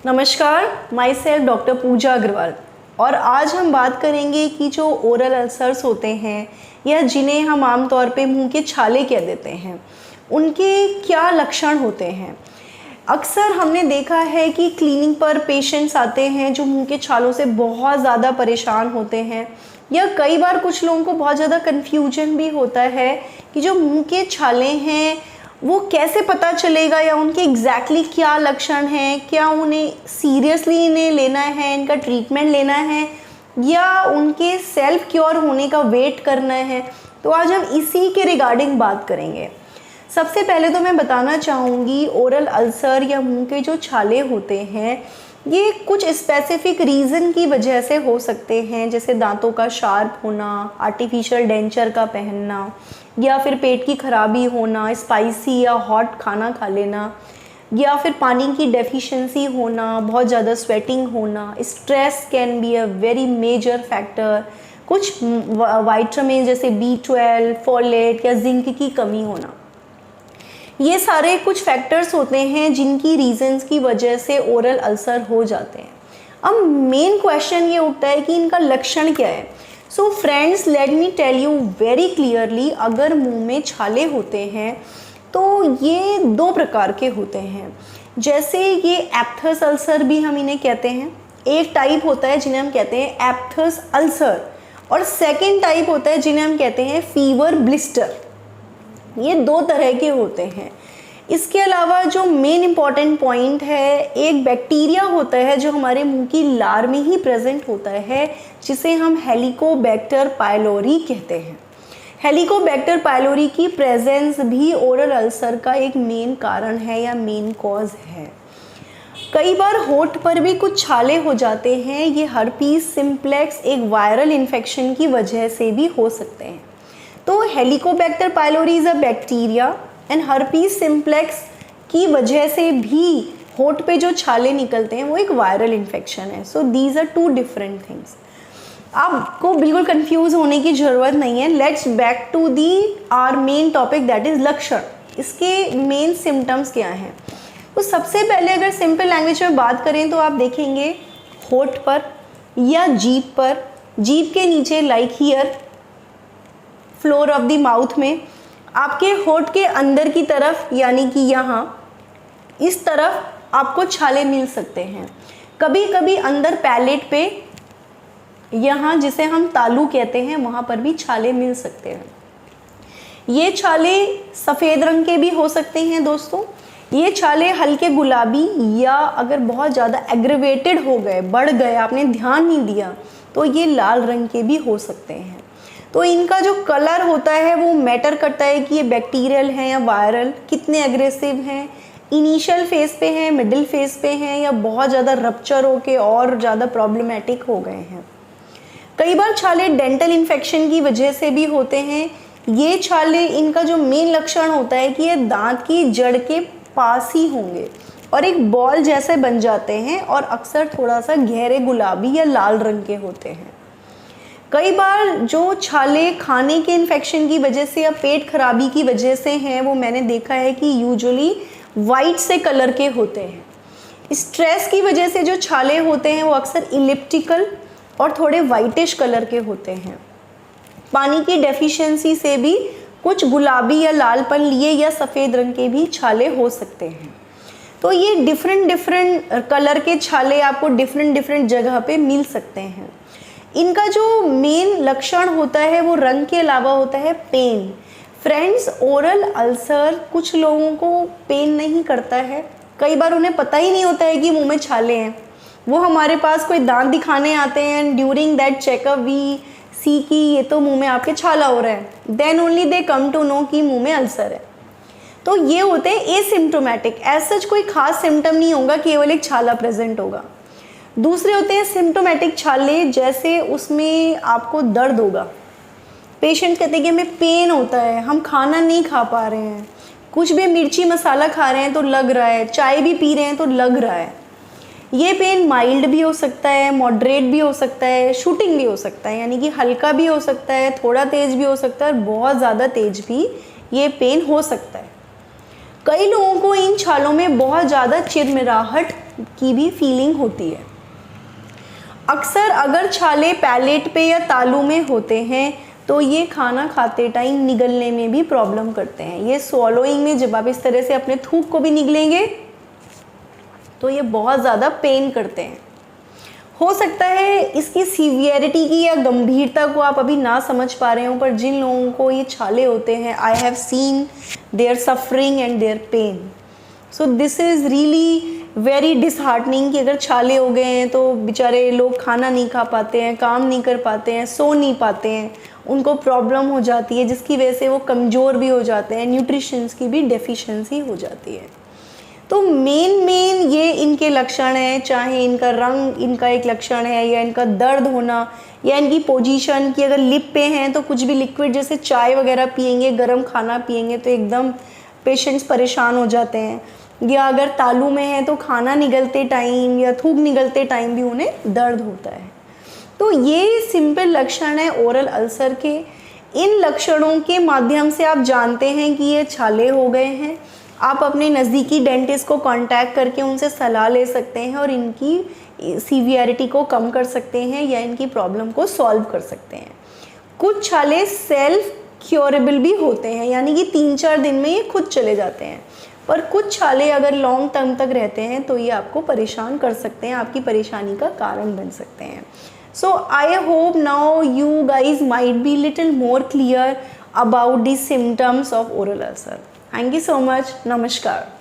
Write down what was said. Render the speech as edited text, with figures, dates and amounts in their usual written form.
नमस्कार, my self doctor पूजा अग्रवाल। और आज हम बात करेंगे कि जो ओरल अल्सर्स होते हैं या जिन्हें हम आमतौर पे मुंह के छाले कह देते हैं, उनके क्या लक्षण होते हैं। अक्सर हमने देखा है कि क्लिनिक पर पेशेंट्स आते हैं जो मुंह के छालों से बहुत ज़्यादा परेशान होते हैं, या कई बार कुछ लोगों को बहुत ज़्यादा कन्फ्यूजन भी होता है कि जो मुंह के छाले हैं वो कैसे पता चलेगा, या उनके एग्जैक्टली क्या लक्षण हैं, क्या उन्हें सीरियसली इन्हें लेना है, इनका ट्रीटमेंट लेना है, या उनके सेल्फ क्योर होने का वेट करना है। तो आज हम इसी के रिगार्डिंग बात करेंगे। सबसे पहले तो मैं बताना चाहूँगी, ओरल अल्सर या मुंह के जो छाले होते हैं ये कुछ स्पेसिफिक रीज़न की वजह से हो सकते हैं, जैसे दांतों का शार्प होना, आर्टिफिशियल डेंचर का पहनना, या फिर पेट की खराबी होना, स्पाइसी या हॉट खाना खा लेना, या फिर पानी की डेफिशिएंसी होना, बहुत ज़्यादा स्वेटिंग होना। Stress can be a very major factor. कुछ वाइटामिन जैसे B12, फोलेट या जिंक की कमी होना, ये सारे कुछ फैक्टर्स होते हैं जिनकी रीजंस की वजह से ओरल अल्सर हो जाते हैं। अब मेन क्वेश्चन ये उठता है कि इनका लक्षण क्या है। So friends, let me tell you very clearly, अगर मुंह में छाले होते हैं तो ये दो प्रकार के होते हैं। जैसे ये एप्थस अल्सर भी हम इन्हें कहते हैं। एक टाइप होता है जिन्हें हम कहते हैं एप्थस अल्सर, और सेकेंड टाइप होता है जिन्हें हम कहते हैं फीवर ब्लिस्टर। ये दो तरह के होते हैं। इसके अलावा जो मेन इम्पॉर्टेंट पॉइंट है, एक बैक्टीरिया होता है जो हमारे मुंह की लार में ही प्रेजेंट होता है, जिसे हम हेलिकोबैक्टर पायलोरी कहते हैं। हेलिकोबैक्टर पायलोरी की प्रेजेंस भी ओरल अल्सर का एक मेन कारण है या मेन कॉज है। कई बार होठ पर भी कुछ छाले हो जाते हैं। ये हर्पीस सिम्प्लेक्स एक वायरल इन्फेक्शन की वजह से भी हो सकते हैं। तो Helicobacter pylori is a bacteria and herpes simplex की वजह से भी होठ पे जो छाले निकलते हैं वो एक वायरल इन्फेक्शन है। So these are two different things. आपको बिल्कुल कंफ्यूज होने की ज़रूरत नहीं है। Let's back to the our main topic, that is लक्षण। इसके मेन सिम्टम्स क्या हैं। तो सबसे पहले अगर सिंपल लैंग्वेज में बात करें तो आप देखेंगे होठ पर या जीभ पर, जीभ के नीचे like here, floor of the mouth में, आपके होठ के अंदर की तरफ यानी कि यहाँ इस तरफ आपको छाले मिल सकते हैं। कभी कभी अंदर पैलेट पे, यहाँ जिसे हम तालू कहते हैं, वहाँ पर भी छाले मिल सकते हैं। ये छाले सफ़ेद रंग के भी हो सकते हैं दोस्तों। ये छाले हल्के गुलाबी, या अगर बहुत ज़्यादा एग्रेवेटेड हो गए, बढ़ गए, आपने ध्यान नहीं दिया, तो ये लाल रंग के भी हो सकते हैं। तो इनका जो कलर होता है वो मैटर करता है कि ये बैक्टीरियल हैं या वायरल, कितने एग्रेसिव हैं, इनिशियल फेज पे हैं, मिडिल फेज पे हैं, या बहुत ज़्यादा रप्चर होके और ज़्यादा प्रॉब्लमेटिक हो गए हैं। कई बार छाले डेंटल इन्फेक्शन की वजह से भी होते हैं। ये छाले, इनका जो मेन लक्षण होता है कि ये दांत की जड़ के पास ही होंगे और एक बॉल जैसे बन जाते हैं, और अक्सर थोड़ा सा गहरे गुलाबी या लाल रंग के होते हैं। कई बार जो छाले खाने के इन्फेक्शन की वजह से या पेट खराबी की वजह से हैं, वो मैंने देखा है कि यूजुअली वाइट से कलर के होते हैं। स्ट्रेस की वजह से जो छाले होते हैं वो अक्सर इलिप्टिकल और थोड़े वाइटिश कलर के होते हैं। पानी की डेफिशिएंसी से भी कुछ गुलाबी या लालपन लिए या सफ़ेद रंग के भी छाले हो सकते हैं। तो ये डिफरेंट कलर के छाले आपको डिफरेंट जगह पे मिल सकते हैं। इनका जो मेन लक्षण होता है वो रंग के अलावा होता है पेन। फ्रेंड्स, ओरल अल्सर कुछ लोगों को पेन नहीं करता है। कई बार उन्हें पता ही नहीं होता है कि मुंह में छाले हैं। वो हमारे पास कोई दांत दिखाने आते हैं and during that checkup we see कि ये तो मुंह में आपके छाला हो रहा है, then only they come to know कि मुंह में अल्सर है। तो ये होते हैं एसिम्टोमेटिक। एज सच कोई खास सिम्टम नहीं होगा, केवल एक छाला प्रेजेंट होगा। दूसरे होते हैं सिम्टोमेटिक छाले, जैसे उसमें आपको दर्द होगा। पेशेंट कहते हैं कि हमें पेन होता है, हम खाना नहीं खा पा रहे हैं, कुछ भी मिर्ची मसाला खा रहे हैं तो लग रहा है, चाय भी पी रहे हैं तो लग रहा है। ये पेन माइल्ड भी हो सकता है, मॉडरेट भी हो सकता है, शूटिंग भी हो सकता है, यानी कि हल्का भी हो सकता है, थोड़ा तेज़ भी हो सकता है, और बहुत ज़्यादा तेज़ भी ये पेन हो सकता है। कई लोगों को इन छालों में बहुत ज़्यादा चिरमिराहट की भी फीलिंग होती है। अक्सर अगर छाले पैलेट पे या तालू में होते हैं तो ये खाना खाते टाइम निगलने में भी प्रॉब्लम करते हैं। ये स्वॉलोइंग में जब आप इस तरह से अपने थूक को भी निगलेंगे तो ये बहुत ज़्यादा पेन करते हैं। हो सकता है इसकी सीवियरिटी की या गंभीरता को आप अभी ना समझ पा रहे हो, पर जिन लोगों को ये छाले होते हैं, I have seen their suffering and their pain. So this is really very disheartening कि अगर छाले हो गए हैं तो बेचारे लोग खाना नहीं खा पाते हैं, काम नहीं कर पाते हैं, सो नहीं पाते हैं, उनको प्रॉब्लम हो जाती है जिसकी वजह से वो कमज़ोर भी हो जाते हैं, न्यूट्रिशंस की भी डेफिशिएंसी हो जाती है। तो मेन ये इनके लक्षण हैं, चाहे इनका रंग इनका एक लक्षण है या इनका दर्द होना या इनकी पोजीशन कि अगर लिप पे हैं तो कुछ भी लिक्विड जैसे चाय वगैरह पिएंगे, गर्म खाना पिएंगे तो एकदम पेशेंट्स परेशान हो जाते हैं, या अगर तालू में है तो खाना निगलते टाइम या थूक निगलते टाइम भी उन्हें दर्द होता है। तो ये सिंपल लक्षण है ओरल अल्सर के। इन लक्षणों के माध्यम से आप जानते हैं कि ये छाले हो गए हैं। आप अपने नज़दीकी डेंटिस्ट को कांटेक्ट करके उनसे सलाह ले सकते हैं और इनकी सीवियरिटी को कम कर सकते हैं या इनकी प्रॉब्लम को सॉल्व कर सकते हैं। कुछ छाले सेल्फ क्योरेबल भी होते हैं, यानी कि 3-4 दिन में ये खुद चले जाते हैं, पर कुछ छाले अगर लॉन्ग टर्म तक रहते हैं तो ये आपको परेशान कर सकते हैं, आपकी परेशानी का कारण बन सकते हैं। So I hope now you guys might be little more clear about the symptoms of oral ulcer. Thank you so much. नमस्कार।